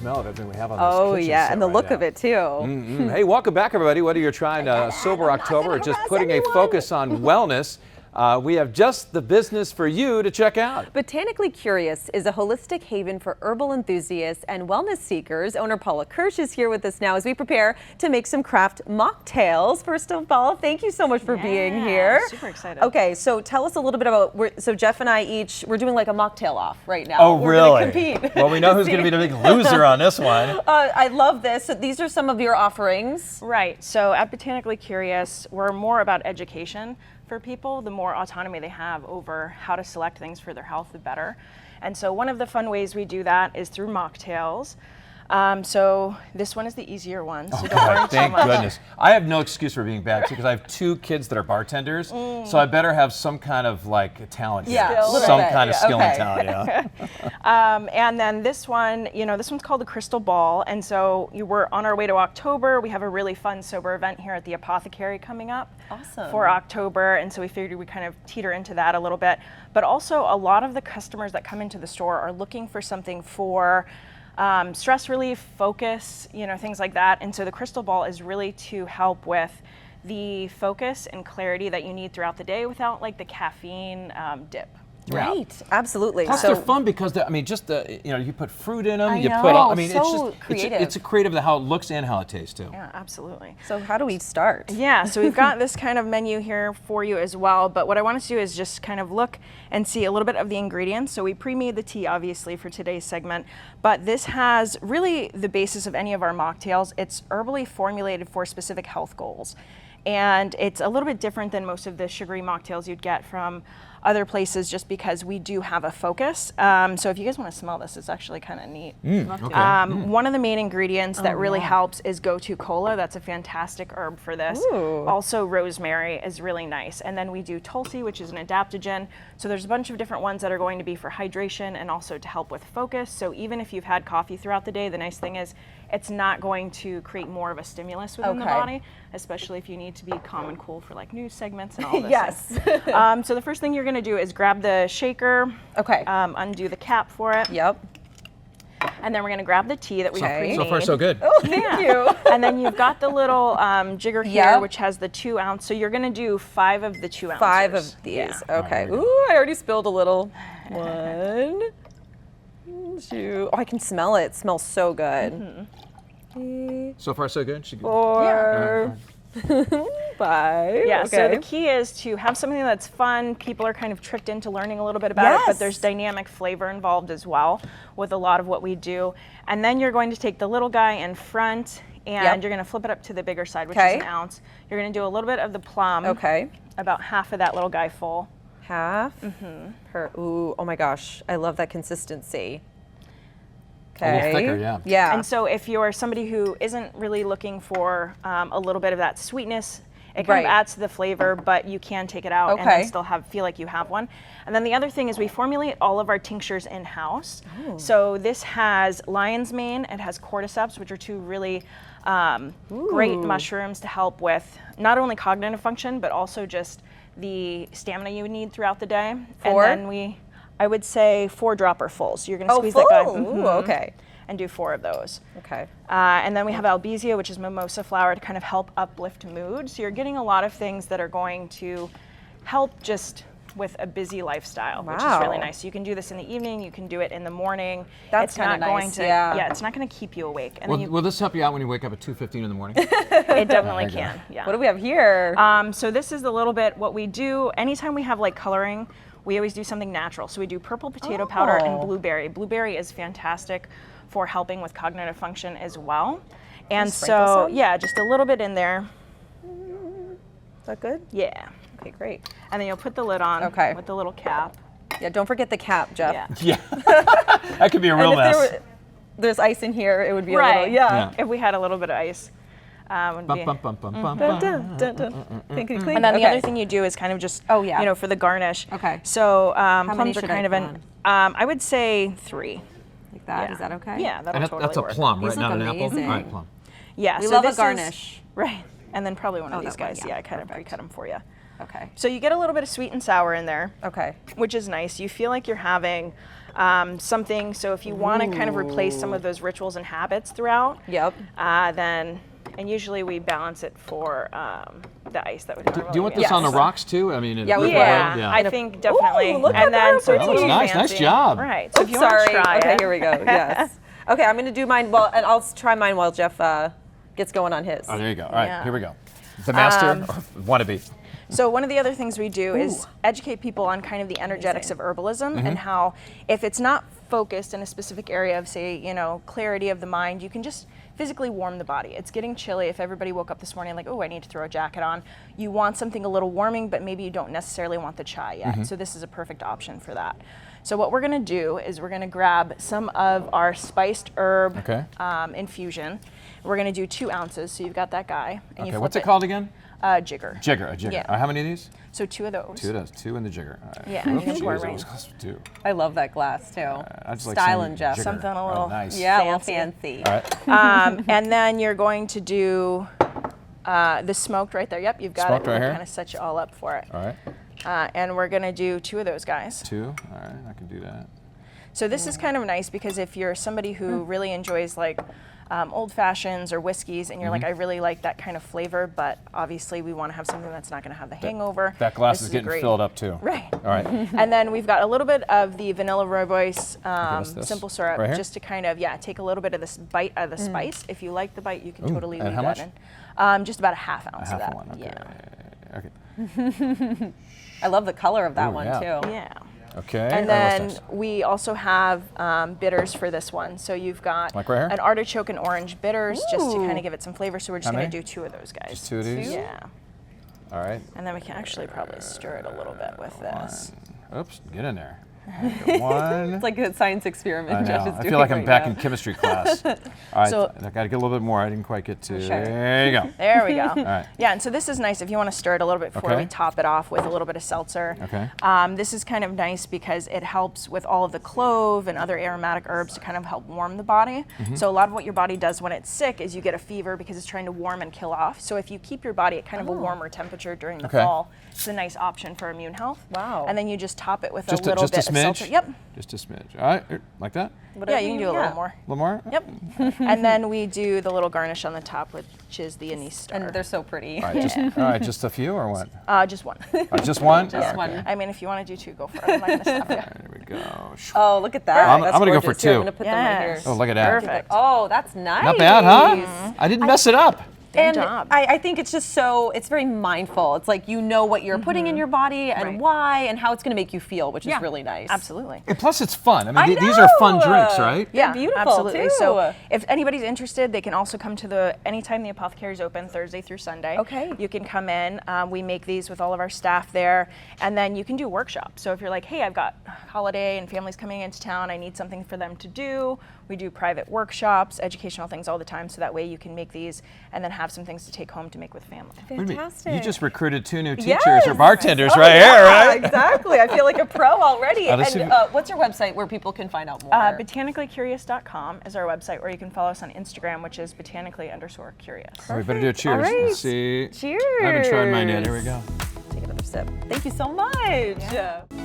smell of everything we have on this kitchen yeah, set and the right look now. of it too. Hey, welcome back, everybody. Whether you're trying Sober October or just putting a focus on wellness, we have just the business for you to check out. Botanically Curious is a holistic haven for herbal enthusiasts and wellness seekers. Owner Paula Kersch is here with us now as we prepare to make some craft mocktails. First of all, thank you so much for being here. Super excited. Okay, so tell us a little bit about, so Jeff and I we're doing like a mocktail off right now. Oh, we're really? Gonna compete. Well, we know who's going to be the big loser on this one. I love this. So these are some of your offerings. Right, so at Botanically Curious, we're more about education for people. The more autonomy they have over how to select things for their health, the better. And so one of the fun ways we do that is through mocktails. So this one is the easier one, so don't worry too much. Thank goodness. I have no excuse for being bad because I have 2 kids that are bartenders, so I better have some kind of like talent here. Yeah, some kind of skill and talent, yeah. And then this one, this one's called the Crystal Ball. And so we're on our way to October. We have a really fun sober event here at the Apothecary coming up for October. And so we figured we'd kind of teeter into that a little bit. But also a lot of the customers that come into the store are looking for something for stress relief, focus, things like that. And so the Crystal Ball is really to help with the focus and clarity that you need throughout the day without like the caffeine dip. Right, absolutely. Plus they're fun because you put fruit in them. So creative. It's a creative how it looks and how it tastes too. Yeah, absolutely. So how do we start? Yeah, so we've got this kind of menu here for you as well, but what I want us to do is just kind of look and see a little bit of the ingredients. So we pre-made the tea obviously for today's segment, but this has really the basis of any of our mocktails. It's herbally formulated for specific health goals. And it's a little bit different than most of the sugary mocktails you'd get from other places just because we do have a focus. So if you guys want to smell this, it's actually kind of neat. One of the main ingredients that really helps is Go-To Cola. That's a fantastic herb for this. Ooh. Also rosemary is really nice. And then we do Tulsi, which is an adaptogen. So there's a bunch of different ones that are going to be for hydration and also to help with focus. So even if you've had coffee throughout the day, the nice thing is it's not going to create more of a stimulus within the body, especially if you need to be calm and cool for like news segments and all this. Yes. So the first thing you're going to do is grab the shaker, undo the cap for it. Yep. And then we're going to grab the tea that we pre-made. So far, so good. Oh, thank you. And then you've got the little jigger here, which has the 2 ounce. So you're going to do 5 of the 2 ounces. 5 of these. Yeah. Okay. Ooh, I already spilled a little. 1, 2. Oh, I can smell it. It smells so good. 3, So far, so good. 4, 5. Yeah, so the key is to have something that's fun. People are kind of tricked into learning a little bit about it, but there's dynamic flavor involved as well with a lot of what we do. And then you're going to take the little guy in front and you're going to flip it up to the bigger side, which is an ounce. You're going to do a little bit of the plum. Okay. About half of that little guy full. Half per, ooh, oh my gosh. I love that consistency. A little thicker, Yeah. And so if you're somebody who isn't really looking for a little bit of that sweetness, it kind of adds to the flavor, but you can take it out and then still feel like you have one. And then the other thing is we formulate all of our tinctures in-house. So this has lion's mane, it has cordyceps, which are 2 really great mushrooms to help with not only cognitive function, but also just the stamina you need throughout the day. 4? And then I would say 4 dropper full. So you're going to squeeze that guy. Ooh, okay. And do 4 of those. Okay. And then we have albizia, which is mimosa flower, to kind of help uplift mood. So you're getting a lot of things that are going to help just with a busy lifestyle, which is really nice. You can do this in the evening. You can do it in the morning. That's kind of nice. It's not going to keep you awake. And Will this help you out when you wake up at 2:15 in the morning? It definitely can. Yeah. What do we have here? So this is a little bit what we do. Anytime we have like coloring, we always do something natural. So we do purple potato powder and blueberry. Blueberry is fantastic for helping with cognitive function as well. And so, just a little bit in there. Is that good? Yeah. Okay, great. And then you'll put the lid on with the little cap. Yeah, don't forget the cap, Jeff. Yeah. That could be a real mess. There's ice in here, it would be a little, if we had a little bit of ice. And then the other thing you do is kind of just, for the garnish. Okay. So How many plums are should kind I of an, I would say 3. Like that, is that okay? Yeah, that'll totally that's a work. plum, right? These Not look an apple? amazing. All right, plum. Yeah, We so love this a garnish. Right. And then probably one of these that one, guys. I kind of pre-cut them for you. Okay. So you get a little bit of sweet and sour in there, Okay. which is nice. You feel like you're having something. So if you want to kind of replace some of those rituals and habits throughout, Yep. then, and usually we balance it for the ice that would normally Do you want be this on the Yes. rocks too? I mean, Yeah, we Yeah, I think definitely. Ooh, look at and then that so it's That looks too nice. Nice fancy. job. Right. So if you Sorry. want to try Okay, it. here we go. Yes. Okay, I'm gonna do mine. Well, and I'll try mine while Jeff gets going on his. Oh, there you go. All right, Yeah. here we go. The master, or wannabe. So one of the other things we do is educate people on kind of the energetics of herbalism and how if it's not focused in a specific area of, say, you know, clarity of the mind, you can just physically warm the body. It's getting chilly. If everybody woke up this morning like, oh, I need to throw a jacket on, you want something a little warming, but maybe you don't necessarily want the chai yet. So this is a perfect option for that. So what we're gonna do is we're gonna grab some of our spiced herb infusion. We're gonna do 2 ounces. So you've got that guy. And you Okay, flip what's it called again? Jigger. Jigger, a jigger. Yeah. How many of these? So 2 of those. 2 of those. 2 in the jigger. All right. Yeah, you can pour Jeez, right I was in. close to 2. I love that glass too. I just like Styling, saying Jeff. jigger. Something a Oh, little- nice. Yeah, a little Fancy. fancy. All right. And then you're going to do the smoked right there. Yep, you've got Smoked it. right We'll here? kind of set you all up for it. All right. And we're going to do 2 of those guys. 2. All right, I can do that. So this is kind of nice because if you're somebody who really enjoys like old fashions or whiskeys and you're like, I really like that kind of flavor, but obviously we want to have something that's not going to have the hangover. That glass This is a getting great- filled up too. Right. All right. And then we've got a little bit of the vanilla rooibos what's this? simple syrup, Right here? just to kind of take a little bit of this bite out of the spice. If you like the bite, you can Ooh, totally and leave how that much? in. Just about a half ounce Half of a that. one. Okay. Yeah. Okay. I love the color of that Ooh, one yeah. too. Yeah. Okay. And all right, then what's next? we also have bitters for this one. So you've got Like right here? an artichoke and orange bitters just to Ooh. kind of give it some flavor. So we're just How going to many? do 2 of those guys. Just 2 of these? Yeah. All right. And then we can actually probably stir it a little bit with this. Oops, get in there. Okay, 1. It's like a science experiment. I Jeff know. is I doing feel like I'm right back now. in chemistry class. All right, So- I got to get a little bit more. I didn't quite get to. Sure. There you go. There we go. All right. Yeah, and so this is nice if you want to stir it a little bit before Okay. we top it off with a little bit of seltzer. Okay. This is kind of nice because it helps with all of the clove and other aromatic herbs to kind of help warm the body. Mm-hmm. So a lot of what your body does when it's sick is you get a fever because it's trying to warm and kill off. So if you keep your body at kind of a warmer temperature during the Okay. fall, it's a nice option for immune health. Wow. And then you just top it with Just a little just bit a of smidge. seltzer. Yep. Just a smidge. All right, like that. Yeah, you can do a little more. A little more. Yep. And then we do the little garnish on the top, which is the anise star. And they're so pretty. All right, all right, just a few or what? Just one. Just one. Just Okay. one. I mean, if you want to do 2, go for it. I'm not going to stop you. There we go. Oh, look at that. I'm That's gonna go for gorgeous. Here, 2. I'm gonna put them right here. Yes. Oh, look at that. Perfect. Oh, that's nice. Not bad, huh? I didn't mess it up. Good And job. I think it's just so, it's very mindful. It's like you know what you're putting in your body and Right. why and how it's going to make you feel, which is really nice. Absolutely. And plus, it's fun. I mean, I these are fun know! drinks, right? They're beautiful, absolutely. too. So if anybody's interested, they can also come to the anytime the apothecary is open, Thursday through Sunday. Okay. You can come in. We make these with all of our staff there, and then you can do workshops. So if you're like, hey, I've got a holiday and family's coming into town, I need something for them to do. We do private workshops, educational things all the time, so that way you can make these and then have some things to take home to make with family. Wait a minute, Fantastic. you just recruited 2 new teachers Yes. or bartenders Oh, right yeah, here, right? Exactly. I feel like a pro already. let's And see. what's your website where people can find out more? Botanicallycurious.com is our website, or you can follow us on Instagram, which is botanically_curious. We better do a cheers. All right. Let's see. Cheers. I haven't tried mine yet. Here we go. Take another sip. Thank you so much.